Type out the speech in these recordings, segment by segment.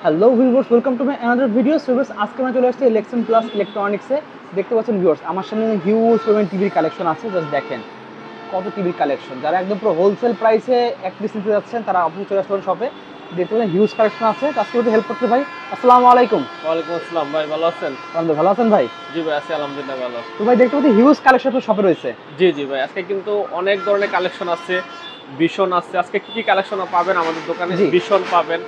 Hello viewers, welcome to my another video. So viewers, আজকে আমরা চলে আসছি ইলেকশন প্লাস ইলেকট্রনিক্সে। দেখতে পাচ্ছেন ভিউয়ার্স, আমার সামনে হিউজ পরিমাণ টিভির কালেকশন আছে। জাস্ট দেখেন কত টিভির কালেকশন। যারা একদম পুরো হোলসেল প্রাইসে এক পিস নিতে যাচ্ছেন তারা আপনি চলে আসবেন শপে। দেখতে পাচ্ছেন হিউজ কালেকশন আছে। তো আজকে একটু হেল্প করতে ভাই। আসসালামু আলাইকুম। ওয়ালাইকুম আসসালাম ভাই, ভালো আছেন? আলহামদুলিল্লাহ, ভালো আছেন ভাই? জি ভাই, আছি আলহামদুলিল্লাহ ভালো। তো ভাই দেখতে পাচ্ছি হিউজ কালেকশন আপনার শপে রয়েছে। জি জি ভাই, আজকে কিন্তু অনেক ধরনের কালেকশন আছে, ভীষণ আছে। আজকে কি কি কালেকশন পাবেন আমাদের দোকানে? জি। ভীষণ পাবেন,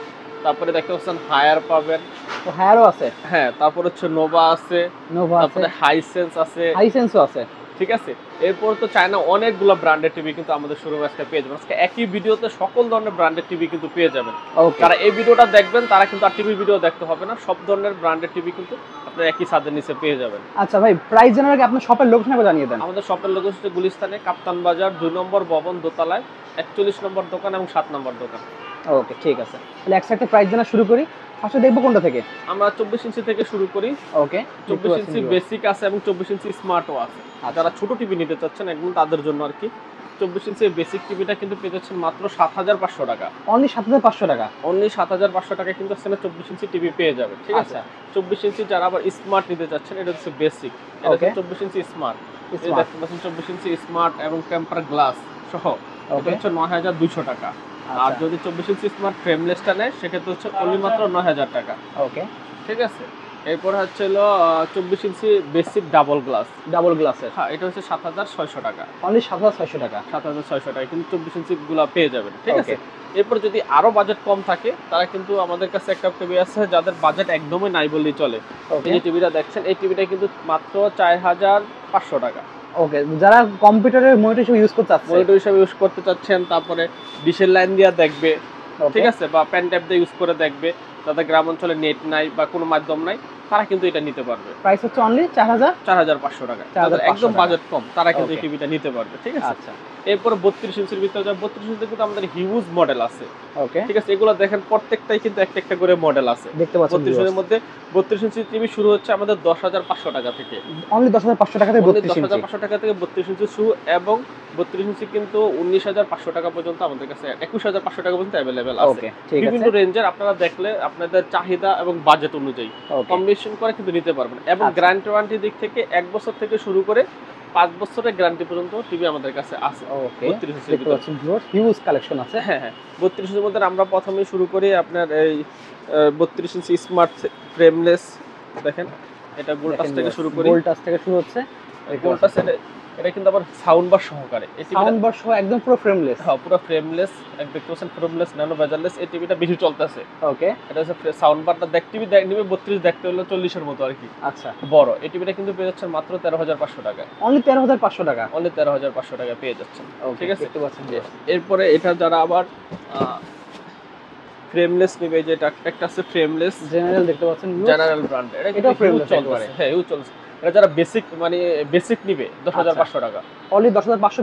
তারপরে দেখতে পাচ্ছেন হায়ার পাবেন, তো হায়ারও আছে, হ্যাঁ, তারপর হচ্ছে নোভা আছে, নোভা আছে, তারপরে হাইসেন্স আছে, হাইসেন্সও আছে। ঠিক আছে। এরপর তো চায়না অনেকগুলো ব্র্যান্ডেড টিভি কিন্তু আমাদের শোরুমে আজকে পেয়ে যাবেন। আজকে একই ভিডিওতে সকল ধরনের ব্র্যান্ডেড টিভি কিন্তু পেয়ে যাবেন। ওকে, যারা এই ভিডিওটা দেখবেন তারা কিন্তু আর টিভি ভিডিও দেখতে হবে না, সব ধরনের ব্র্যান্ডেড টিভি কিন্তু আপনারা একই ছাদের নিচে পেয়ে যাবেন। আচ্ছা ভাই, প্রাইস জানার আগে আপনার শপের লোকেশন একবার জানিয়ে দেন। আমাদের শপের লোকেশন হচ্ছে গুলিস্তানে কাপ্তান বাজার 2 নম্বর ভবন দোতলায় 41 নম্বর দোকান এবং 7 নম্বর দোকান। ওকে, ঠিক আছে। তাহলে একসাথে প্রাইস জানা শুরু করি। ফার্স্টে দেখবো কোনটা থেকে? আমরা 24 ইঞ্চি থেকে শুরু করি। ওকে, 24 ইঞ্চি বেসিক আছে এবং 24 ইঞ্চি স্মার্টও আছে। যারা ছোট টিভি নিতে চাচ্ছেন একদম তাদের জন্য আর কি। 24 ইঞ্চি বেসিক টিভিটা কিন্তু পেয়ে যাচ্ছেন মাত্র 7500 টাকা। অনলি 7500 টাকা। অনলি 7500 টাকা কিন্তু আসলে 24 ইঞ্চি টিভি পেয়ে যাবেন, ঠিক আছে। 24 ইঞ্চি যারা আবার স্মার্ট নিতে চাচ্ছেন, এটা হচ্ছে বেসিক, এটা হচ্ছে 24 ইঞ্চি স্মার্ট। এই দেখতে পাচ্ছেন 24 ইঞ্চি স্মার্ট এবং টেম্পার গ্লাস সহ এটা হচ্ছে 9200 টাকা। আর যদি 24 ইঞ্চি স্মার্ট ফ্রেমলেসটা নেয় সেক্ষেত্রে হচ্ছে অনলি মাত্র 9000 টাকা। ওকে, ঠিক আছে। এরপর হচ্ছে হলো 24 ইঞ্চি বেসিক ডাবল গ্লাস, ডাবল গ্লাসের। হ্যাঁ, এটা হচ্ছে 7600 টাকা। অনলি 7600 টাকা। 7600 টাকা কিন্তু 24 ইঞ্চি গুলা পেয়ে যাবেন, ঠিক আছে। এরপর যদি আরো বাজেট কম থাকে তারা কিন্তু আমাদের কাছে একটা টিভি আছে যাদের বাজেট একদমই নাই বললেই চলে। এই যে টিভিটা দেখছেন, এই টিভিটা কিন্তু মাত্র 4500 টাকা। ওকে, যারা কম্পিউটারের মনিটর হিসেবে ইউজ করতে চাচ্ছেন, মনিটর হিসেবে ইউজ করতে চাচ্ছেন, তারপরে ডিশের লাইন দিয়ে দেখবে, ঠিক আছে, বা পেন ট্যাব দিয়ে ইউজ করে দেখবে, যাদের গ্রাম অঞ্চলে নেট নাই বা কোনো মাধ্যম নাই তারা কিন্তু এটা নিতে পারবে। প্রাইস হচ্ছে অনলি 4500 টাকা। যাদের একদম বাজেট কম তারা কিন্তু এই টিভিটা নিতে পারবে, ঠিক আছে। আচ্ছা, এরপর 32 ইঞ্চির ভিতরে 32 ইঞ্চিতে কিন্তু আমাদের হিউজ মডেল আছে। ওকে, ঠিক আছে, এগুলো দেখেন প্রত্যেকটাই কিন্তু একটা একটা করে মডেল আছে। দেখতে পাচ্ছেন 32 ইঞ্চির মধ্যে 32 ইঞ্চি টিভি শুরু হচ্ছে আমাদের 10500 টাকা থেকে। অনলি 10500 টাকা থেকে 32 ইঞ্চি। 10500 টাকা থেকে 32 ইঞ্চি শুরু, এবং 32 ইঞ্চি কিন্তু 19500 টাকা পর্যন্ত আমাদের কাছে, 21500 টাকা পর্যন্ত अवेलेबल আছে। ওকে, ঠিক আছে। বিভিন্ন রেঞ্জের আপনারা দেখলে আপনাদের চাহিদা এবং বাজেট অনুযায়ী কম্বিনেশন করে কিন্তু নিতে পারবেন। এবং গ্যারান্টি ওয়ারেন্টি দিক থেকে 1 বছর থেকে শুরু করে 5 বছরের গ্যারান্টি পর্যন্ত টিভি আমাদের কাছে আছে। ওকে, 32 ইঞ্চির দেখতে পাচ্ছেন ভিউয়ার্স, হিউজ কালেকশন আছে। হ্যাঁ হ্যাঁ, 32 ইঞ্চির মধ্যে আমরা প্রথমে শুরু করি আপনার এই 32 ইঞ্চি স্মার্ট ফ্রেমলেস। দেখেন এটা গোল্ড টাচ থেকে শুরু করি। গোল্ড টাচ থেকে শুরু হচ্ছে। গোল্ড টাচ এটা কিন্তু আবার সাউন্ড বার সহকারে। এই সাউন্ড বার সহ একদম পুরো ফ্রেমলেস। হ্যাঁ, পুরো ফ্রেমলেস। এক দেখতে পাচ্ছেন ফ্রেমলেস ন্যানো বেজারলেস। এই টিভিটা বেশি চলতেছে। ওকে, এটা হচ্ছে সাউন্ড বারটা টিভি নিবে 32, দেখতে হলো 40 এর মতো আর কি। আচ্ছা, বড়। এই টিভিটা কিন্তু পেয়ে যাচ্ছেন মাত্র 13500 টাকা। অনলি 13500 টাকা। অনলি 13500 টাকা পেয়ে যাচ্ছেন, ঠিক আছে। দেখতে পাচ্ছেন। এরপরে এটা যারা আবার ফ্রেমলেস নিবে, যে একটা আছে ফ্রেমলেস জেনারেল, দেখতে পাচ্ছেন জেনারেল ব্র্যান্ড, এটা ফ্রেমলেস চলছে। হ্যাঁ, ইউ চলছে। এটা যারা বেসিক মানে বেসিক নিবে 10500 টাকা। অনলি 10500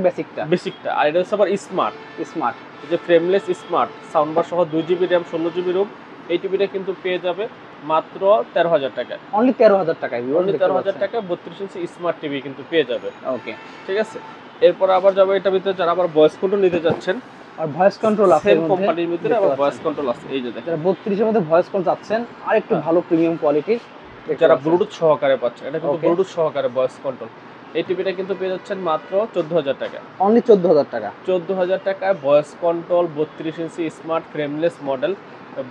বেসিকটা। আর এটা হচ্ছে আবার স্মার্ট। স্মার্ট, যে ফ্রেমলেস স্মার্ট সাউন্ড বার সহ 2 জিবি র‍্যাম 16 জিবি রোম, এই টিভিটা কিন্তু পেয়ে যাবে মাত্র 13000 টাকা। অনলি 13000 টাকা। অনলি 13000 টাকা 32 ইঞ্চি স্মার্ট টিভি কিন্তু পেয়ে যাবে। ওকে, ঠিক আছে। এরপর আবার যাবে এটার ভিতরে যারা আবার ভয়েস কন্ট্রোল নিতে যাচ্ছেন, আর ভয়েস কন্ট্রোল আছে সেম কোম্পানির ভিতরে আবার ভয়েস কন্ট্রোল আছে। এই যে দেখেন, যারা 32 এর মধ্যে ভয়েস কন্ট্রোল চাচ্ছেন আর একটু ভালো প্রিমিয়াম কোয়ালিটির, যারা ব্লুটুথ সহকারে পাচ্ছেন, এটা কিন্তু ব্লুটুথ সহকারে ভয়েস কন্ট্রোল। এই টিভিটা কিন্তু পেয়ে যাচ্ছেন মাত্র 14000 টাকা। অনলি 14000 টাকা। 14000 টাকায় voice control 32 inch smart frameless model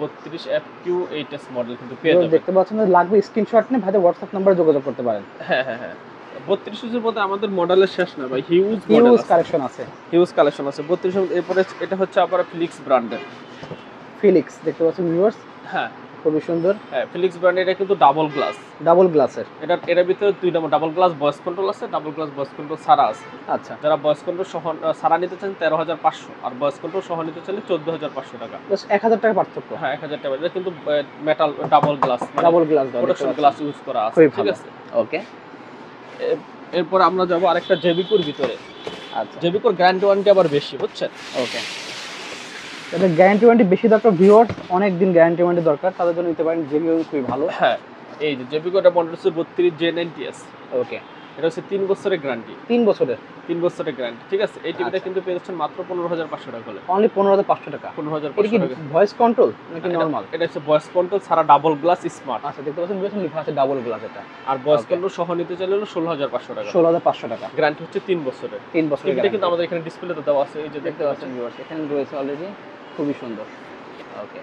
32 FQ8S model কিন্তু পেয়ে যাবেন। দেখতে পাচ্ছেন, লাগবে স্ক্রিনশট নিয়ে ভাইদের WhatsApp নম্বরে যোগাযোগ করতে পারেন। হ্যাঁ হ্যাঁ হ্যাঁ, 32 ইঞ্চির মধ্যে আমাদের মডেলের শেষ না ভাই, হিউজ কালেকশন আছে। হিউজ কালেকশন আছে 32 ইঞ্চি। এরপরে এটা হচ্ছে আবার ফিলিক্স ব্র্যান্ডের। ফিলিক্স, দেখতে পাচ্ছেন ভিউয়ার্স, হ্যাঁ খুবই সুন্দর। হ্যাঁ, ফিলিক্স ব্র্যান্ড। এটা কিন্তু ডাবল গ্লাস, ডাবল গ্লাসের। এটার ভিতরে 2 নম্বর ডাবল গ্লাস ভয়েস কন্ট্রোল আছে, ডাবল গ্লাস ভয়েস কন্ট্রোল সারা আছে। আচ্ছা, যারা ভয়েস কন্ট্রোল সহ সারা নিতে চান 13500, আর ভয়েস কন্ট্রোল সহ নিতে চাইলে 14500 টাকা। জাস্ট 1000 টাকা পার্থক্য। হ্যাঁ, 1000 টাকা। এটা কিন্তু metal double glass, double glass protection glass use করা আছে, ঠিক আছে। ওকে, এরপর আমরা যাব আরেকটা জেবিকোর ভিতরে। আচ্ছা, জেবিকোর গ্যারান্টি ওয়ারেন্টি আবার বেশি, বুঝছেন। ওকে, তাদের গ্যারান্টি ওয়ারেন্টি বেশি দরকার ভিউয়ার্স, অনেক দিন গ্যারান্টি ওয়ারেন্টি দরকার, তাদের জন্য নিতে পারেন। জেবিকো খুবই ভালো। হ্যাঁ, এই যে জেবিকোটা মডেল হচ্ছে 32 J90S। ওকে, এটা হচ্ছে 3 বছরের গ্যারান্টি। 3 বছরের 3 বছরের গ্যারান্টি, ঠিক আছে। এই টিভিটা কিন্তু পেয়ে যাচ্ছেন মাত্র 15500 টাকা হলে। অনলি 15500 টাকা। এটা 15500 কি টাকা। ভয়েস কন্ট্রোল নাকি নরমাল? এটা হচ্ছে ভয়েস কন্ট্রোল ছাড়া ডাবল গ্লাস স্মার্ট। আচ্ছা, দেখতে পাচ্ছেন ভিউয়ার্স লেখা আছে ডাবল গ্লাস এটা। আর ভয়েস কন্ট্রোল সহ নিতে চাইলে হলো 16500 টাকা। 16500 টাকা। গ্যারান্টি হচ্ছে 3 বছরের। 3 বছরের টিভিটা কিন্তু আমাদের এখানে ডিসপ্লেতে দেওয়া আছে, এই যে দেখতে পাচ্ছেন ভিউয়ার্স, এখানে রয়েছে অলরেডি, খুবই সুন্দর। ওকে,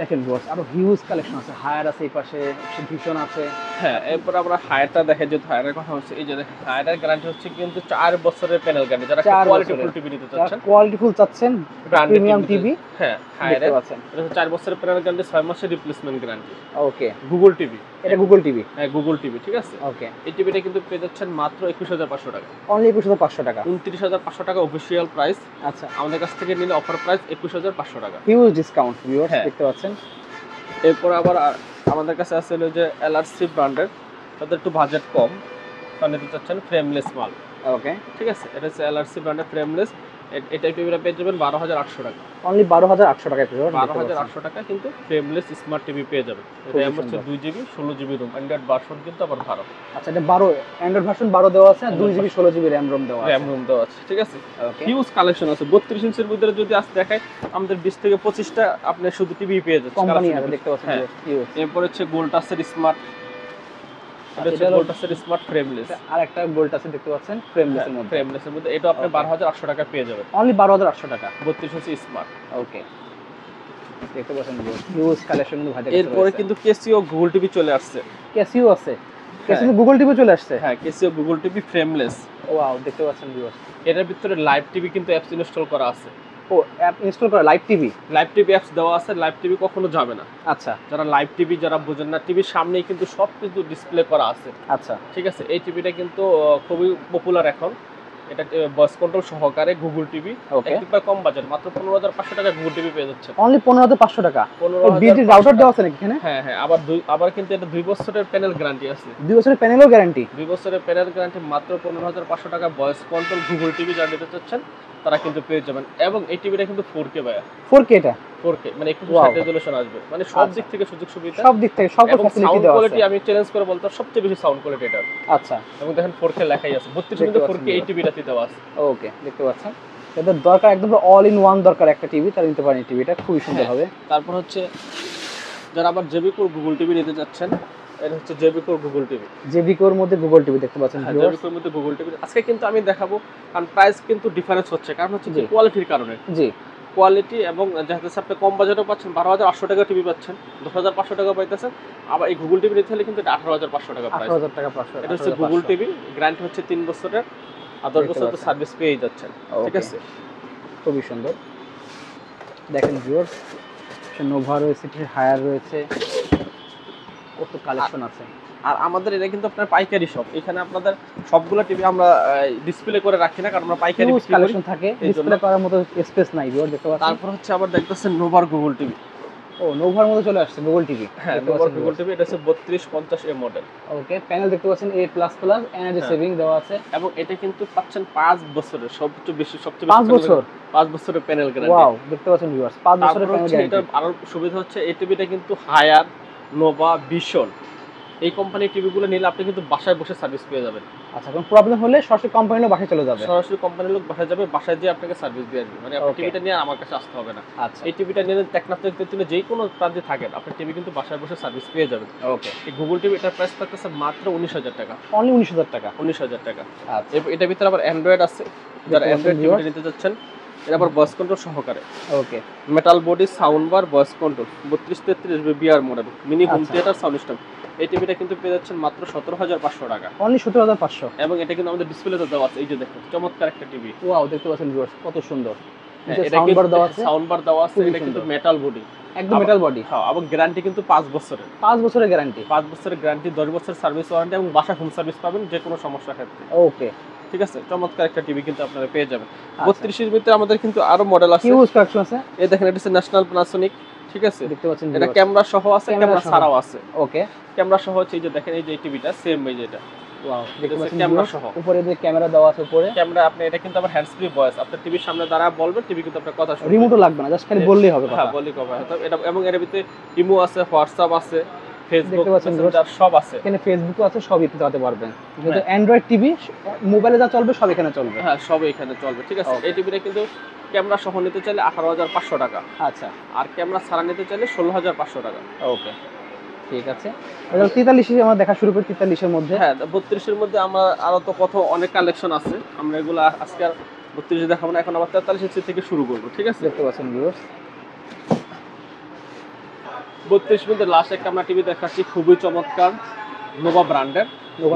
দেখেন ভিউয়ার্স আরো হিউজ কালেকশন আছে, হায়ার আছে এই পাশে, ভিশন আছে। হ্যাঁ, এরপর আমরা হায়ারটা দেখে, যেহেতু হায়ারের কথা হচ্ছে, এই যে দেখেন হায়ারের গ্যারান্টি হচ্ছে কিন্তু 4 বছরের প্যানেল গ্যারান্টি। যারা কোয়ালিটি ফুল টিভি নিতে চাচ্ছেন, কোয়ালিটি ফুল চাচ্ছেন, প্রিমিয়াম টিভি, হ্যাঁ হায়ারের পাচ্ছেন। এটা হচ্ছে 4 বছরের প্যানেল গ্যারান্টি, 6 মাসের রিপ্লেসমেন্ট গ্যারান্টি। ওকে, গুগল টিভি, এটা গুগল টিভি। হ্যাঁ গুগল টিভি, ঠিক আছে। ওকে, এই টিভিটা কিন্তু পেয়ে যাচ্ছেন মাত্র 21500 টাকা। অনলি 21500 টাকা। 29500 টাকা অফিশিয়াল প্রাইস। আচ্ছা, আমাদের কাছ থেকে নিলে অফার প্রাইস 21500 টাকা, হিউজ ডিসকাউন্ট ভিউয়ার্স, দেখতে পাচ্ছেন। এরপর আবার আমাদের কাছে আছে হলো যে এলআরসি ব্র্যান্ডের, তাদের একটু বাজেট কম, তারা নিতে চাচ্ছেন ফ্রেমলেস মাল। ওকে, ঠিক আছে, এটা হচ্ছে এলআরসি ব্র্যান্ডের ফ্রেমলেস। এটা টিভিটা পেয়ে যাবেন 12800 টাকা। অনলি 12800 টাকা ভিউয়ার্স, 12800 টাকা কিন্তু ফ্রেমলেস স্মার্ট টিভি পেয়ে যাবেন। র্যাম হচ্ছে 2GB 16GB Rome, Android version কিন্তু আবার 12। আচ্ছা, এটা 12 অ্যান্ড্রয়েড ভার্সন 12 দেওয়া আছে, 2GB 16GB র‍্যাম রোম দেওয়া আছে। র‍্যাম রোম দেওয়া আছে, ঠিক আছে। ওকে, হিউজ কালেকশন আছে। 32 ইঞ্চির ভিতরে যদি আজ দেখায়, আমাদের 20 থেকে 25টা আপনি শুধু টিভি পেয়ে যাচ্ছেন, কোম্পানি আছে, দেখতে পাচ্ছেন হিউজ। এরপর হচ্ছে গোল্ডটাসের স্মার্ট, এটা হচ্ছে গোল্ডটাসের স্মার্ট ফ্রেমলেস। আর একটা গোল্ড আছে, দেখতে পাচ্ছেন ফ্রেমলেসের মধ্যে। ফ্রেমলেসের মধ্যে এটা আপনি 12800 টাকা পেয়ে যাবেন, অনলি 12800 টাকা। 32 ইঞ্চি স্মার্ট। ওকে, দেখতে পাচ্ছেন হিউজ কালেকশন কিন্তু ভাইদের কাছে এরপরে রয়েছে। কিন্তু কেসিও গুগল টিভি চলে আসছে। ক্যাসিও আছে, ক্যাসিও গুগল টিভি চলে আসছে। হ্যাঁ, Casio Google TV frameless. Wow, দেখতে পাচ্ছেন ভিউয়ার্স, এটার ভিতরে লাইভ টিভি কিন্তু অ্যাপস ইনস্টল করা আছে। ও অ্যাপ ইনস্টল করা, live TV. Live TV apps দেওয়া আছে, লাইভ টিভি কখনো যাবে না। আচ্ছা যারা লাইভ টিভি যারা বুঝেন না, টিভির সামনেই কিন্তু সব কিছু ডিসপ্লে করা আছে। আচ্ছা, ঠিক আছে, এই টিভিটা কিন্তু খুবই পপুলার এখন। এটা ভয়েস কন্ট্রোল সহকারে গুগল টিভি, ওকে, একবার কম বাজেট, মাত্র 15500 টাকা গুগল টিভি পেয়ে যাচ্ছে। অনলি 15500 টাকা। 15500 বিএলটি রাউটার দেওয়া আছে নাকি এখানে? হ্যাঁ হ্যাঁ, আবার কিন্তু এটা 2 বছরের প্যানেল গ্যারান্টি আছে। 2 বছরের প্যানেলও গ্যারান্টি। 2 বছরের প্যানেল গ্যারান্টি, মাত্র 15500 টাকা ভয়েস কন্ট্রোল গুগল টিভি যারা নিতে চাচ্ছেন তারা কিন্তু পেয়ে যাবেন। এবং এই টিভিটা কিন্তু 4K ভাইয়া, 4K এটা 4K মানে 2160 রেজোলিউশন আসবে, মানে সব দিক থেকে সুযোগ সুবিধা, সব দিক থেকে সব ফ্যাসিলিটি সাউন্ড দেওয়া আছে। কোয়ালিটি আমি চ্যালেঞ্জ করে বলতাম সবচেয়ে বেশি সাউন্ড কোয়ালিটি এটা। আচ্ছা, এবং দেখেন 4K লেখাই আছে, 32 মিনিটে 4K এই টিভিটাতে দেওয়া আছে। ওকে, দেখতে পাচ্ছেন। যাদের দরকার একদম অল ইন ওয়ান দরকার একটা টিভি, তারা নিতে পারেন এই টিভিটা, খুবই সুন্দর হবে। তারপর হচ্ছে যারা আবার জেবি কোর গুগল টিভি নিতে যাচ্ছেন, এটা হচ্ছে JB core Google TV. JB core মধ্যে গুগল টিভি দেখতে পাচ্ছেন জেবি ভিউয়ার্স। কোর মধ্যে গুগল টিভি আজকে কিন্তু আমি দেখাবো, কারণ প্রাইস কিন্তু ডিফারেন্স হচ্ছে, কারণ হচ্ছে যে কোয়ালিটির কারণে। জি, কোয়ালিটি এবং যাতে আপনি কম বাজেটও পাচ্ছেন, 12800 টাকা টিভি পাচ্ছেন, 10500 টাকা পাইতেছেন। আবার এই গুগল টিভি নিতে হলে কিন্তু এটা 18500 টাকা প্রাইস। 18000 টাকা 500। এটা হচ্ছে গুগল টিভি, গ্যারান্টি হচ্ছে 3 বছরের, আর 10 বছর তো সার্ভিস পেয়ে যাচ্ছেন। ঠিক আছে, খুবই সুন্দর। দেখেন ভিউয়ার্স, নোভা রয়েছে, হায়ার রয়েছে, কত কালেকশন আছে। আর আমাদের এটা কিন্তু আপনার পাইকারি শপ, এখানে আপনাদের সবগুলো টিভি আমরা ডিসপ্লে করে রাখি না, কারণ আমরা পাইকারি হিউজ কালেকশন থাকে, ডিসপ্লে করার মতো স্পেস নাই ভিউয়ার, দেখতে পাচ্ছেন। তারপর হচ্ছে আবার দেখতেছেন নোভার গুগল টিভি। ও, নোভার মধ্যে চলে আসছে গুগল টিভি। হ্যাঁ, নোভার গুগল টিভি, এটা হচ্ছে 3250 মডেল। ওকে, প্যানেল দেখতে পাচ্ছেন A++, এনার্জি সেভিং দেওয়া আছে। এবং এটা কিন্তু পাচ্ছেন 5 বছরের, সবচেয়ে বেশি 5 বছর, 5 বছরের প্যানেল গ্যারান্টি। ওয়াও, দেখতে পাচ্ছেন ভিউয়ার্স, 5 বছরের প্যানেল গ্যারান্টি। এটা আরো সুবিধা হচ্ছে এই টিভিটা কিন্তু হায়ার, নোভা, ভিশন এই কোম্পানির টিভিগুলো নিলে আপনি কিন্তু বাসায় বসে সার্ভিস পেয়ে যাবেন। আচ্ছা, কোনো প্রবলেম হলে সরাসরি কোম্পানির লোক বাসায় চলে যাবে, সরাসরি কোম্পানির লোক বাসায় যাবে, বাসায় যেয়ে আপনাকে সার্ভিস দিয়ে আসবে, মানে আপনি টিভিটা নিয়ে আমার কাছে আসতে হবে না। আচ্ছা, এই টিভিটা নিয়ে টেকনাফ থেকে তেতুলে যে কোনো প্রান্তে থাকেন, আপনার টিভি কিন্তু বাসায় বসে সার্ভিস পেয়ে যাবেন। ওকে, এই গুগল টিভি এটার প্রাইস থাকতেছে মাত্র 19000 টাকা। অনলি 19000 টাকা। 19000 টাকা। আচ্ছা, এটার ভিতরে আবার অ্যান্ড্রয়েড আছে, যারা অ্যান্ড্রয়েড টিভিটা নিতে যাচ্ছেন, এটা আবার ভয়েস কন্ট্রোল সহকারে। Okay, metal body, sound bar, voice control, 3233 BR model, mini home theatre, sound system. এই টিভিটা কিন্তু পেয়ে যাচ্ছেন মাত্র 17500 টাকা। অনলি 17500। এবং এটা কিন্তু আমাদের ডিসপ্লেতে দেওয়া আছে, এই যে দেখুন চমৎকার একটা টিভি। ওয়াও, দেখতে পাচ্ছেন ভিউয়ার্স, কত সুন্দর। এটা কিন্তু সাউন্ড বার দেওয়া আছে, এটা কিন্তু মেটাল বডি, একদম মেটাল বডি। হ্যাঁ, এবং গ্যারান্টি কিন্তু 5 বছরের। 5 বছরের গ্যারান্টি। 5 বছরের গ্যারান্টি, 10 বছরের সার্ভিস ওয়ারেন্টি, এবং বাসা হোম সার্ভিস পাবেন যে কোনো সমস্যার ক্ষেত্রে। ওকে, ঠিক আছে, চমৎকার একটা টিভি কিন্তু আপনারা পেয়ে যাবেন। 32 এর ভিতরে আমাদের কিন্তু আরো মডেল আছে, হিউজ কালেকশন আছে। এই দেখেন, এটা হচ্ছে ন্যাশনাল প্যানাসোনিক। ঠিক আছে, দেখতে পাচ্ছেন এটা ক্যামেরা সহ আছে, ক্যামেরা ছাড়াও আছে। ওকে, ক্যামেরা সহ হচ্ছে এই যে দেখেন, এই যে টিভিটা সেম এই যে এটা। ওয়াও, দেখতে পাচ্ছেন ক্যামেরা সহ, উপরে যে ক্যামেরা দেওয়া আছে, উপরে ক্যামেরা। আপনি এটা কিন্তু আবার হ্যান্ডস ফ্রি ভয়েস, আপনার টিভির সামনে দাঁড়া বলবেন, টিভি কিন্তু আপনার কথা শুনবে, রিমোটও লাগবে না, জাস্ট খালি বললেই হবে কথা। হ্যাঁ, বলি কথা। এবং এর ভিতরে ইমো আছে, হোয়াটসঅ্যাপ আছে, ফেসবুক, দেখতে পাচ্ছেন মেসেঞ্জার সব আছে। এখানে ফেসবুকও আছে, সবই আপনি চালাতে পারবেন। যেহেতু অ্যান্ড্রয়েড টিভি, মোবাইলে যা চলবে সব এখানে চলবে। হ্যাঁ, সব এখানে চলবে, ঠিক আছে। এই টিভিটা কিন্তু ক্যামেরা সহ নিতে চাইলে 18,500 টাকা। আচ্ছা, আর ক্যামেরা ছাড়া নিতে চাইলে 16,500 টাকা। ওকে, ঠিক আছে। তাহলে 43 আমরা দেখা শুরু করি, 43 এর মধ্যে। হ্যাঁ, 32 এর মধ্যে আমরা আরো তো কত অনেক কালেকশন আছে, আমরা এগুলো আজকে আর 32 দেখাবো না, এখন আবার 43 ইঞ্চি থেকে শুরু করবো, ঠিক আছে। দেখতে পাচ্ছেন ভিউয়ার্স, 32 মধ্যে লাস্ট একটা আমরা টিভি দেখাচ্ছি, খুবই চমৎকার, নোভা ব্র্যান্ডের,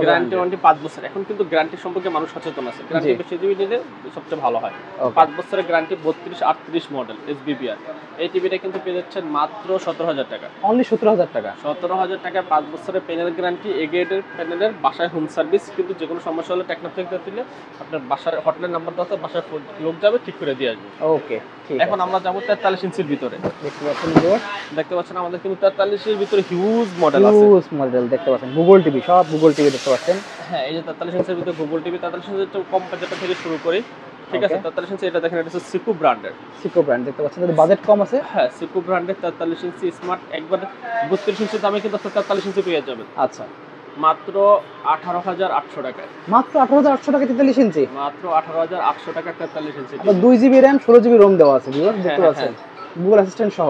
গ্যারান্টি ওয়ারেন্টি 5 বছর। এখন কিন্তু গ্যারান্টি সম্পর্কে মানুষ সচেতন আছে, গ্যারান্টি বেশি টিভি নিলে সবচেয়ে ভালো হয়। 5 বছরের গ্যারান্টি, 32-38 মডেল SBPR। এই টিভিটা কিন্তু পেয়ে যাচ্ছেন মাত্র 17,000 টাকা। অনলি 17,000 টাকা। 17,000 টাকা, 5 বছরের প্যানেল গ্যারান্টি, এ গ্রেডের প্যানেলের, বাসায় হোম সার্ভিস, কিন্তু যে কোনো সমস্যা হলে টেকনাফ থেকে দিলে আপনার বাসার হটলাইন নাম্বার দাও, বাসায় লোক যাবে, ঠিক করে দিয়ে আসবে। ওকে, ঠিক এখন আমরা যাবো 43 ইঞ্চির ভিতরে। দেখতে পাচ্ছেন ভিউয়ার্স, দেখতে পাচ্ছেন আমাদের কিন্তু 43 এর ভিতরে হিউজ মডেল আছে। হিউজ মডেল দেখতে পাচ্ছেন, গুগল টিভি, সব গুগল টিভি দেখতে পাচ্ছেন। হ্যাঁ, এই যে 43 ইঞ্চির ভিতরে গুগল টিভি, 43 ইঞ্চির একটু কম বাজেট থেকে শুরু করি, ঠিক আছে। 43 ইঞ্চি এটা দেখেন, এটা হচ্ছে সিকো ব্র্যান্ডের। সিকো ব্র্যান্ড দেখতে পাচ্ছেন, যদি বাজেট কম আছে। হ্যাঁ, সিকো ব্র্যান্ডের 43 ইঞ্চি স্মার্ট, একবার 32 ইঞ্চি দামে কিন্তু 43 ইঞ্চি পেয়ে যাবেন আচ্ছা, মাত্র 18,800 টাকায়। মাত্র 18,800 টাকা 43 ইঞ্চি, মাত্র 18,800 টাকা 43 ইঞ্চি। 2GB RAM 16GB ROM দেওয়া আছে ভিউয়ার্স, দেখতে পাচ্ছেন, গুগল অ্যাসিস্ট্যান্ট সহ।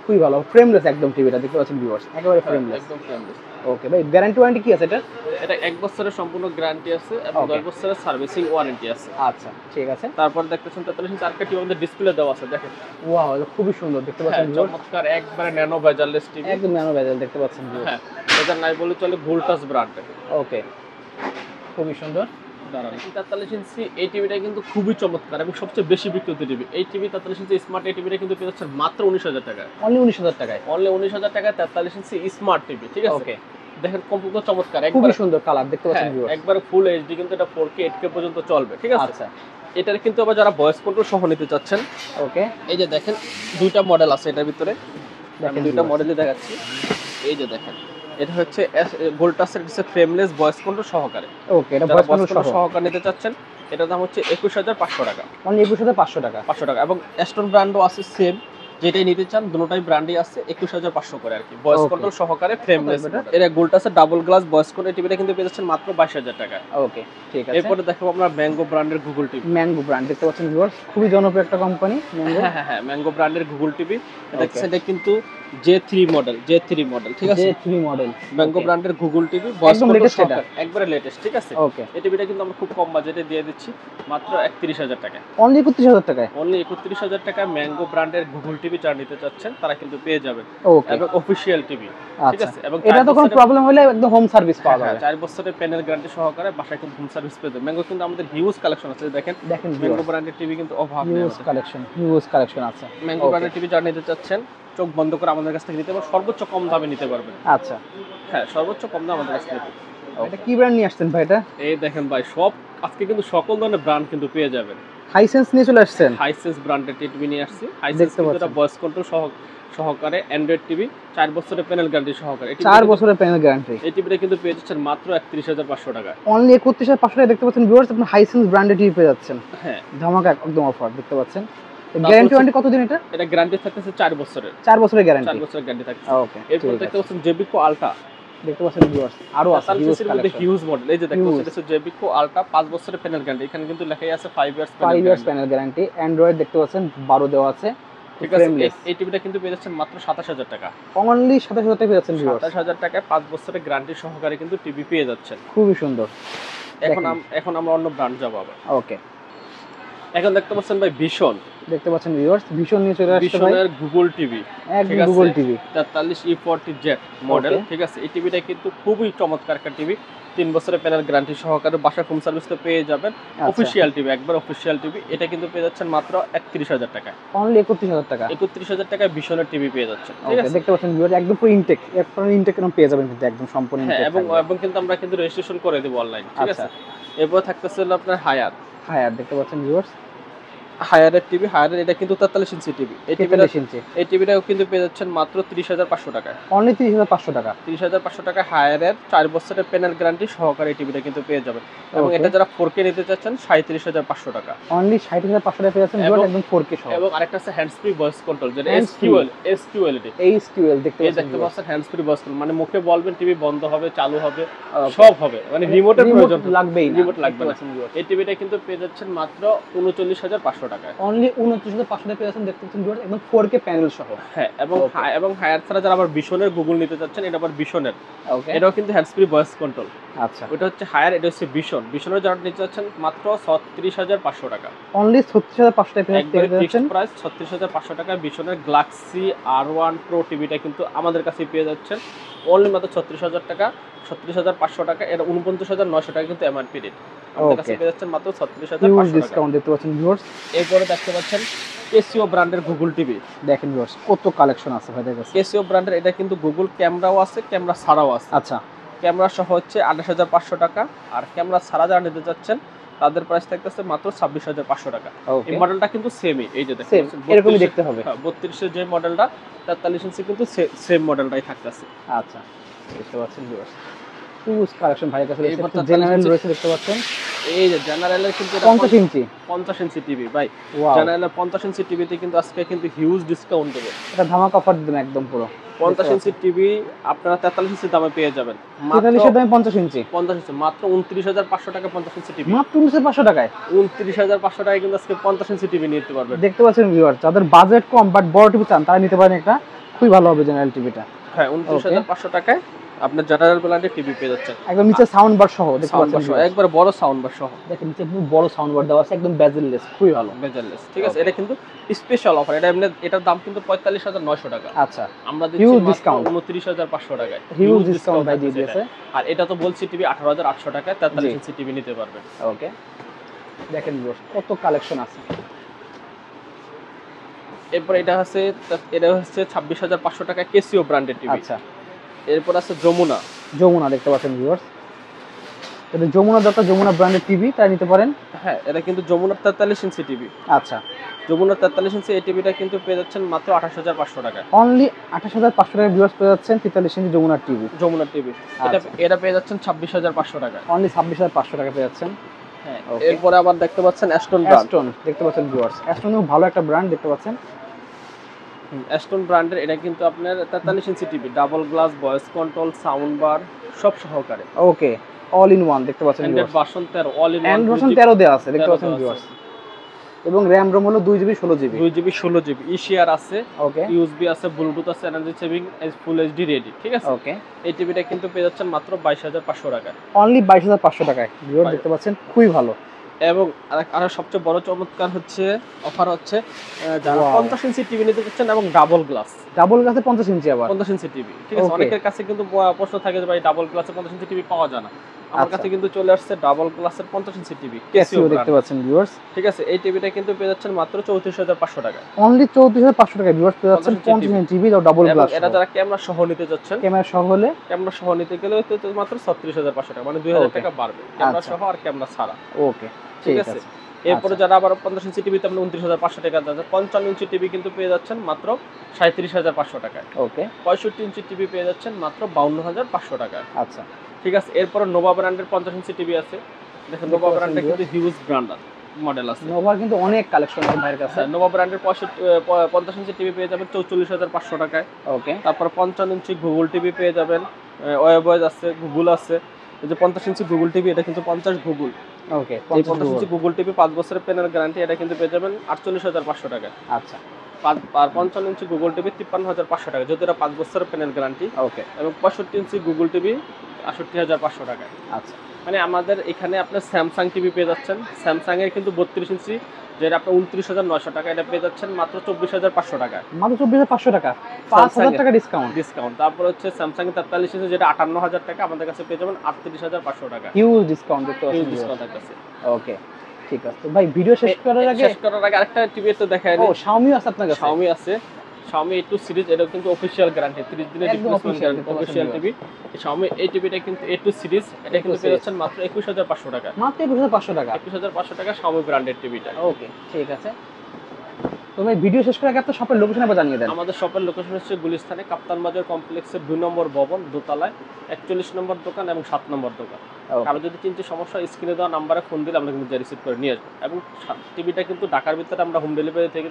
খুবই ভালো, ফ্রেমলেস একদম টিভিটা, দেখতে পাচ্ছেন ভিউয়ার্স, একেবারে ফ্রেমলেস, একদম ফ্রেমলেস। ওকে ভাই, গ্যারান্টি ওয়ারেন্টি কি আছে এটা? এটা 1 বছরের সম্পূর্ণ গ্যারান্টি আছে এবং 10 বছরের সার্ভিসিং ওয়ারেন্টি আছে। আচ্ছা, ঠিক আছে। তারপর দেখতেছেন 43 ইঞ্চি আরেকটা টিভি আমাদের ডিসপ্লে দেওয়া আছে, দেখেন। ওয়াও, এটা খুবই সুন্দর, দেখতে পাচ্ছেন ভিউয়ার্স, চমৎকার, একবারে ন্যানো ভেজাললেস টিভি, একদম ন্যানো বেজেল, দেখতে পাচ্ছেন ভিউয়ার্স। হ্যাঁ, এটা নাই বলে চলে, ভোল্টাস ব্র্যান্ডের। ওকে, খুবই সুন্দর। 43 ইঞ্চি এই টিভিটা কিন্তু খুবই চমৎকার এবং সবচেয়ে বেশি বিক্রিত টিভি। এই টিভি 43 ইঞ্চি স্মার্ট, এই টিভিটা কিন্তু পেয়ে যাচ্ছেন মাত্র 19,000 টাকায়। অনলি 19,000 টাকায়। অনলি 19,000 টাকায় 43 ইঞ্চি স্মার্ট টিভি, ঠিক আছে। ওকে, দেখেন কম্পিউটার চমৎকার, খুবই সুন্দর কালার, দেখতে পাচ্ছেন ভিউয়ার্স। একবার ফুল এইচডি, কিন্তু এটা 4K 8K পর্যন্ত চলবে, ঠিক আছে। আচ্ছা, এটার কিন্তু আবার যারা ভয়েস কন্ট্রোল সহ নিতে চাচ্ছেন, ওকে, এই যে দেখেন দুইটা মডেল আছে এটার ভিতরে, দেখেন দুইটা মডেলই দেখাচ্ছি। এই যে দেখেন, এটা হচ্ছে ভোল্টাসের ফ্রেমলেস ভয়েস কন্ট্রোল সহকারে। ওকে, এটা ভয়েস কন্ট্রোল সহকারে নিতে চাচ্ছেন, এটার দাম হচ্ছে 21,500 টাকা। অনলি 21,500 টাকা। 500 টাকা। এবং অ্যাস্টন ব্র্যান্ডও আছে সেম, যেটাই নিতে চান দুটোটাই ব্র্যান্ডই আছে, 21,500 করে আর কি, ভয়েস কন্ট্রোল সহকারে ফ্রেমলেস। এটা গোল্টাসের ডাবল গ্লাস ভয়েস কন্ট্রোল টিভিটা কিন্তু পেয়ে যাচ্ছেন মাত্র 22,000 টাকা। ওকে, ঠিক আছে। এরপরে দেখাবো আমরা ম্যাঙ্গো ব্র্যান্ডের গুগল টিভি। ম্যাঙ্গো ব্র্যান্ড দেখতে পাচ্ছেন ভিউয়ার্স, খুবই জনপ্রিয় একটা কোম্পানি ম্যাঙ্গো। হ্যাঁ, ম্যাঙ্গো ব্র্যান্ডের গুগল টিভি। এটা কিন্তু J3 মডেল, ঠিক আছে। J3 মডেল, ম্যাঙ্গো ব্র্যান্ডের গুগল টিভি, ভয়েস একদম কন্ট্রোল লেটেস্ট, এটা একবারে লেটেস্ট, ঠিক আছে। ওকে, এই টিভিটা কিন্তু আমরা খুব কম বাজেটে দিয়ে দিচ্ছি মাত্র 31,000 টাকায়। অনলি 31,000 টাকায়। অনলি 31,000 টাকায় ম্যাঙ্গো ব্র্যান্ডের গুগল টিভি যারা নিতে চাচ্ছেন তারা কিন্তু পেয়ে যাবেন। ওকে, এবং অফিশিয়াল টিভি, ঠিক আছে। এবং এটা তো কোনো প্রবলেম হলে একদম হোম সার্ভিস পাওয়া যাবে। 4 বছরের প্যানেল গ্যারান্টি সহকারে বাসায় কিন্তু হোম সার্ভিস পেয়ে যাবেন। ম্যাঙ্গো কিন্তু আমাদের হিউজ কালেকশন আছে, দেখেন ম্যাঙ্গো ব্র্যান্ডের টিভি কিন্তু অভাব নেই, হিউজ কালেকশন আছে। ম্যাঙ্গো ব্র্যান্ডের টিভি যারা নিতে চাচ্ছেন চোখ বন্ধ করে আমাদের কাছ থেকে নিতে পারবেন, সর্বোচ্চ কম দামে নিতে পারবেন। আচ্ছা, হ্যাঁ, সর্বোচ্চ কম দামে আমাদের কাছ থেকে। এটা কি ব্র্যান্ড নিয়ে আসছেন ভাই? এটা এই দেখেন ভাই, সব আজকে কিন্তু সকল ধরনের ব্র্যান্ড কিন্তু পেয়ে যাবেন। হাইসেন্স নিয়ে চলে আসছেন। হাইসেন্স ব্র্যান্ডের টিভি নিয়ে আসছি। হাইসেন্স কিন্তু এটা ভয়েস কন্ট্রোল সহকারে অ্যান্ড্রয়েড টিভি, 4 বছরের প্যানেল গ্যারান্টি সহকারে। 4 বছরের প্যানেল গ্যারান্টি। এই টিভিটা কিন্তু পেয়ে যাচ্ছেন মাত্র 31,500 টাকায়। অনলি 31,500 টাকা দেখতে পাচ্ছেন ভিউয়ার্স, আপনি হাইসেন্স ব্র্যান্ডের টিভি পেয়ে যাচ্ছেন। হ্যাঁ, ধামাকা একদম অফার, দেখতে পাচ্ছেন। গ্যারান্টি ওয়ারেন্টি কতদিন এটা? এটা গ্যারান্টি থাকতেছে 4 বছরের। 4 বছরের গ্যারান্টি। 4 বছরের গ্যারান্টি থাকছে। ওকে, এরপর দেখতে পাচ্ছেন জেবিকো আলট্রা, দেখতে পাচ্ছেন ভিউয়ার্স, আরো আছে হিউজ মডেল। এই যে দেখতে পাচ্ছেন এটা জেবিকো আলট্রা, 5 বছরের প্যানেল গ্যারান্টি। এখানে কিন্তু লেখাই আছে 5 ইয়ার্স প্যানেল গ্যারান্টি। অ্যান্ড্রয়েড দেখতে পাচ্ছেন 12 দেওয়া আছে, ঠিক আছে। এই টিভিটা কিন্তু পেয়ে যাচ্ছেন মাত্র 27,000 টাকা। অনলি 27,000 টাকা পেয়ে যাচ্ছেন ভিউয়ার্স। 27,000 টাকায় 5 বছরের গ্যারান্টি সহকারে কিন্তু টিভি পেয়ে যাচ্ছেন। খুবই সুন্দর। এখন আমরা অন্য ব্র্যান্ড যাব আবার। ওকে, এখন দেখতে পাচ্ছেন ভাই ভিশন, দেখতে পাচ্ছেন ভিউয়ার্স, ভিশন নিয়ে চলে আসছে ভাই। ভিশনের গুগল টিভি, একদম গুগল টিভি 43E40Z মডেল, ঠিক আছে। এই টিভিটা কিন্তু খুবই চমৎকার একটা টিভি, 3 বছরের প্যানেল গ্যারান্টি সহকারে বাসায় হোম সার্ভিস তো পেয়ে যাবেন। অফিশিয়াল টিভি, একবার অফিশিয়াল টিভি। এটা কিন্তু পেয়ে যাচ্ছেন মাত্র 31,000 টাকায়। অনলি 31,000 টাকা। 31,000 টাকায় ভিশনের টিভি পেয়ে যাচ্ছেন, ঠিক আছে। দেখতে পাচ্ছেন ভিউয়ার্স, একদম পুরো ইনটেক, ইনটেক এরকম পেয়ে যাবেন কিন্তু একদম সম্পূর্ণ ইনটেক। এবং কিন্তু আমরা কিন্তু রেজিস্ট্রেশন করে দেব অনলাইন, ঠিক আছে। এরপর থাকতেছে আপনার হায়াত, দেখতে পাচ্ছেন ভিউয়ার্স, হায়ারের টিভি, হায়ারের এটা কিন্তু 43 ইঞ্চি টিভি। এই টিভিটা 43 ইঞ্চি, এই টিভিটাও কিন্তু পেয়ে যাচ্ছেন মাত্র 30,500 টাকায়। অনলি 30,500 টাকা। 30,500 টাকা হায়ারের 4 বছরের প্যানেল গ্যারান্টি সহকারে এই টিভিটা কিন্তু পেয়ে যাবেন। এবং এটা যারা 4K নিতে চাচ্ছেন 37,500 টাকা। অনলি 37,500 টাকা পেয়ে যাচ্ছেন একদম 4K সহ। এবং আরেকটা আছে হ্যান্ডস ফ্রি ভয়েস কন্ট্রোল, যেটা SQL দেখতে পাচ্ছেন হ্যান্ডস ফ্রি ভয়েস কন্ট্রোল, মানে মুখে বলবেন টিভি বন্ধ হবে, চালু হবে, সব হবে, মানে রিমোটের প্রয়োজন লাগবেই না, রিমোট লাগবে না। এই টিভিটা কিন্তু পেয়ে যাচ্ছেন মাত্র 39,500 টাকায়। অনলি 29,500 টাকা পেয়ে যাচ্ছেন, দেখতে পাচ্ছেন ভিউয়ার্স, একদম 4K প্যানেল সহ। হ্যাঁ, এবং হায়ার ছাড়া যারা আবার ভিশনের গুগল নিতে চাচ্ছেন, এটা আবার ভিশনের, ওকে, এটাও কিন্তু হ্যান্ডস ফ্রি ভয়েস কন্ট্রোল। আচ্ছা, ওটা হচ্ছে হায়ার, এটা হচ্ছে ভিশনের যারা নিতে চাচ্ছেন মাত্র 36,500 টাকা। অনলি 36,500 টাকা পেয়ে একবারে যাচ্ছেন। ফিক্সড প্রাইস 36,500 টাকা। ভিশনের গ্যালাক্সি R1 প্রো টিভিটা কিন্তু আমাদের কাছে পেয়ে যাচ্ছেন অনলি মাত্র 36,000 টাকা, 36,500 টাকা। এটা 49,900 টাকা কিন্তু এমআরপি রেট। আমাদের কাছে পেয়ে যাচ্ছেন মাত্র 36,500 টাকা ডিসকাউন্ট দেখতে পাচ্ছেন ভিউয়ার্স। এরপরে দেখতে পাচ্ছেন কেসিও ব্র্যান্ডের গুগল টিভি। দেখেন ভিউয়ার্স কত কালেকশন আছে ভাইদের কাছে। কেসিও ব্র্যান্ডের এটা কিন্তু গুগল ক্যামেরাও আছে, ক্যামেরা ছাড়াও আছে। আচ্ছা, ক্যামেরা সহ হচ্ছে 28,500 টাকা, আর ক্যামেরা ছাড়া যারা নিতে যাচ্ছেন তাদের প্রাইস থাকতেছে মাত্র 26,500 টাকা। এই মডেলটা কিন্তু সেমই, এই যে দেখেন এরকমই দেখতে হবে। 32 এর যে মডেলটা 43 ইঞ্চি কিন্তু সেম মডেলটাই থাকতেছে। আচ্ছা, দেখতে পাচ্ছেন ভিউয়ার্স হিউজ কালেকশন ভাইয়ের কাছে রয়েছে। জেনারেল রয়েছে দেখতে পাচ্ছেন, এই যে জেনারেলের কিন্তু 50 ইঞ্চি 50 ইঞ্চি টিভি ভাই। ওয়াও, জেনারেলের 50 ইঞ্চি টিভিতে কিন্তু আজকে কিন্তু হিউজ ডিসকাউন্ট দেবে। এটা ধামাকা অফার দিবেন একদম পুরো। 50 ইঞ্চি টিভি আপনারা 43 ইঞ্চি দামে পেয়ে যাবেন। 43 এর দামে 50 ইঞ্চি, 50 ইঞ্চি মাত্র 29,500 টাকা। 50 ইঞ্চি টিভি মাত্র 29,500 টাকায়। 29,500 টাকায় কিন্তু আজকে 50 ইঞ্চি টিভি নিতে পারবেন। দেখতে পাচ্ছেন ভিউয়ার, যাদের বাজেট কম বাট বড় টিভি চান তারা নিতে পারেন, একটা খুবই ভালো হবে জেনারেল টিভিটা। হ্যাঁ, 29,500 টাকায় আপনার জেনারেল ব্র্যান্ডের টিভি পেয়ে যাচ্ছেন একদম নিচে সাউন্ড বার সহ দেখতে পাচ্ছেন, একবার বড় সাউন্ড বার সহ। দেখেন নিচে পুরো বড় সাউন্ড বার দেওয়া আছে, একদম বেজেললেস, খুবই ভালো, বেজেললেস। ঠিক আছে, এটা কিন্তু স্পেশাল অফার। এটা এমনি এটার দাম কিন্তু 45,900 টাকা। আচ্ছা, আমরা দিচ্ছি মাত্র 29,500 টাকায়। হিউজ ডিসকাউন্ট ভাই দিয়ে দিয়েছে। আর এটা তো বলছি টিভি 18,800 টাকায় 43 ইঞ্চি টিভি নিতে পারবেন। ওকে, দেখেন ভিউয়ার্স কত কালেকশন আছে। এরপর এটা হচ্ছে 26,500 টাকা কেসিও ব্র্যান্ডের টিভি। আচ্ছা, এরপর আছে যমুনা দেখতে পাচ্ছেন ভিউয়ার্স, এটা যমুনা ব্র্যান্ডের টিভি, তাই নিতে পারেন। হ্যাঁ, এটা কিন্তু যমুনার 43 ইঞ্চি টিভি। আচ্ছা, যমুনার 43 ইঞ্চি এই টিভিটা কিন্তু পেয়ে যাচ্ছেন মাত্র 28,500 টাকা। অনলি 28,500 টাকা ভিউয়ার্স পেয়ে যাচ্ছেন 43 ইঞ্চি যমুনার টিভি। এটা পেয়ে যাচ্ছেন 26,500 টাকা। অনলি 26,500 টাকা পেয়ে যাচ্ছেন। হ্যাঁ, এরপরে আবার দেখতে পাচ্ছেন অ্যাস্টন দেখতে পাচ্ছেন ভিউয়ার্স, অ্যাস্টন ভালো একটা ব্র্যান্ড দেখতে পাচ্ছেন। অ্যাস্টন ব্র্যান্ডের এটা কিন্তু আপনার 43 inch TV, double glass, voice control, sound bar সব সহকারে। ওকে, অল ইন ওয়ান দেখতে পাচ্ছেন Android version 13, all in one version 13 দেয়া আছে দেখতে পাচ্ছেন ভিউয়ার্স। এবং র‍্যাম রোম হলো 2GB 16GB, 2GB 16GB, ইশিয়ার আছে, ওকে, ইউএসবি আছে, ব্লুটুথ আছে, energy saving, full HD ready. ঠিক আছে, ওকে। এই টিভিটা কিন্তু পেয়ে যাচ্ছেন মাত্র 22,500 টাকায়। অনলি 22,500 টাকায় ভিউয়ার দেখতে পাচ্ছেন, খুবই ভালো। এবং আর সবচেয়ে বড় চমৎকার হচ্ছে অফার হচ্ছে যারা 50 ইঞ্চি টিভি নিতে চাচ্ছেন এবং ডাবল গ্লাসে 50 ইঞ্চি আবার 50 ইঞ্চি টিভি। ঠিক আছে, অনেকের কাছে কিন্তু প্রশ্ন থাকে যে ভাই ডাবল গ্লাসে 50 ইঞ্চি টিভি পাওয়া যায় না। আমার কাছে কিন্তু চলে আসছে ডাবল গ্লাসের 50 ইঞ্চি টিভি কেসিও দেখতে পাচ্ছেন ভিউয়ার্স। ঠিক আছে, এই টিভিটা কিন্তু পেয়ে যাচ্ছেন মাত্র 34,500 টাকায়। অনলি 34,500 টাকায় ভিউয়ার্স পেয়ে যাচ্ছেন 50 ইঞ্চি টিভি আর ডাবল গ্লাস। এটা যারা ক্যামেরা সহ নিতে যাচ্ছেন, ক্যামেরা সহ নিতে গেলে তো মাত্র 36,500 টাকা, মানে 2,000 টাকা বাড়বে ক্যামেরা সহ আর ক্যামেরা ছাড়া। ওকে, ঠিক আছে। এরপরে যারা আবার 50 ইঞ্চি টিভিতে আপনি 29,500 টাকা যাচ্ছে, 55 ইঞ্চি টিভি কিন্তু পেয়ে যাচ্ছেন মাত্র 37,500 টাকায়। ওকে, 65 ইঞ্চি টিভি পেয়ে যাচ্ছেন মাত্র 52,500 টাকায়। আচ্ছা, ঠিক আছে। এরপরে নোভা ব্র্যান্ডের 50 ইঞ্চি টিভি আছে। দেখেন নোভা ব্র্যান্ডটা কিন্তু হিউজ ব্র্যান্ড মডেল আছে। নোভার কিন্তু অনেক কালেকশন আছে ভাইয়ের কাছে। নোভা ব্র্যান্ডের 50 ইঞ্চি টিভি পেয়ে যাবেন 44,500 টাকায়। ওকে, তারপর 55 ইঞ্চি গুগল টিভি পেয়ে যাবেন, ওয়েবওয়েজ আছে, গুগল আছে। এই যে 50 ইঞ্চি গুগল টিভি, এটা কিন্তু 50 গুগল। ওকে, 50 ইঞ্চি গুগল টিভি 5 বছরের প্যানেল গ্যারান্টি, এটা কিন্তু পেয়ে যাবেন 48,500 টাকায়। আচ্ছা, আর 55 ইঞ্চি গুগল টিভি 53,500 টাকা, যদি এটা 5 বছরের প্যানেল গ্যারান্টি। ওকে, এবং 65 ইঞ্চি গুগল টিভি 68,500 টাকায়। আচ্ছা, মানে আমাদের এখানে আপনার স্যামসাং টিভি পেয়ে যাচ্ছেন। স্যামসাং এর কিন্তু 32 ইঞ্চি, যেটা আপনার 29,900 টাকা, এটা পেয়ে যাচ্ছেন মাত্র 24,500 টাকা। মাত্র 24,500 টাকা, 5,000 টাকা ডিসকাউন্ট। তারপর হচ্ছে স্যামসাং এর 43 ইঞ্চি, যেটা 58,000 টাকা, আমাদের কাছে পেয়ে যাবেন 38,500 টাকা। হিউজ ডিসকাউন্ট দেখতে পাচ্ছেন, হিউজ ডিসকাউন্ট আছে। ওকে, ঠিক আছে। তো ভাই ভিডিও শেষ করার আগে আরেকটা টিভি তো দেখায়। ও Xiaomi আছে আপনার কাছে? Xiaomi আছে। Xiaomi A2 সিরিজ, এটা কিন্তু অফিশিয়াল গ্যারান্টি, 30 দিনের একদম replacement guarantee, official official TV. Xiaomi এই টিভিটা কিন্তু A2 সিরিজ, এটা কিন্তু পেয়ে যাচ্ছেন মাত্র 21500 টাকা। মাত্র 21500 টাকা। 21500 টাকা Xiaomi ব্র্যান্ডের টিভিটা। ওকে, ঠিক আছে। তো ভাই ভিডিও শেষ করার আগে আপনার শপের লোকেশন আবার জানিয়ে দেন। আমাদের শপের লোকেশন হচ্ছে গুলিস্তানে কাপ্তান বাজার কমপ্লেক্সের 2 নম্বর ভবন, দোতলায় 41 নম্বর দোকান এবং 7 নম্বর দোকান। কারো যদি চিনতে সমস্যা, স্ক্রিনে দেওয়া নাম্বারে ফোন দিলে আমরা কিন্তু রিসিভ করে নিয়ে আসবো। এবং টিভিটা কিন্তু ঢাকার ভিতরে আমরা হোম ডেলিভারি থেকে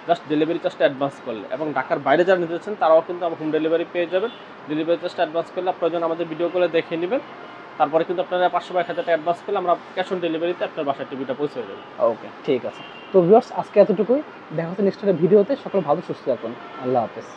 জাস্ট ডেলিভারি চার্জটা অ্যাডভান্স করলে, এবং ঢাকার বাইরে যারা নিতে চাচ্ছেন তারাও কিন্তু হোম ডেলিভারি পেয়ে যাবেন। ডেলিভারি চার্জটা অ্যাডভান্স করলে প্রয়োজন আমাদের ভিডিও কলে দেখে নেবেন, তারপরে কিন্তু আপনারা 500 বা 1000 টাকা অ্যাডভান্স করলে আমরা ক্যাশ অন ডেলিভারিতে আপনার বাসায় টিভিটা পৌঁছে দেবো। ওকে, ঠিক আছে। তো ভিউয়ার্স, আজকে এতটুকুই। দেখা হচ্ছে নেক্সট একটা ভিডিওতে। সকলে ভালো সুস্থ থাকুন। আল্লাহ হাফেজ।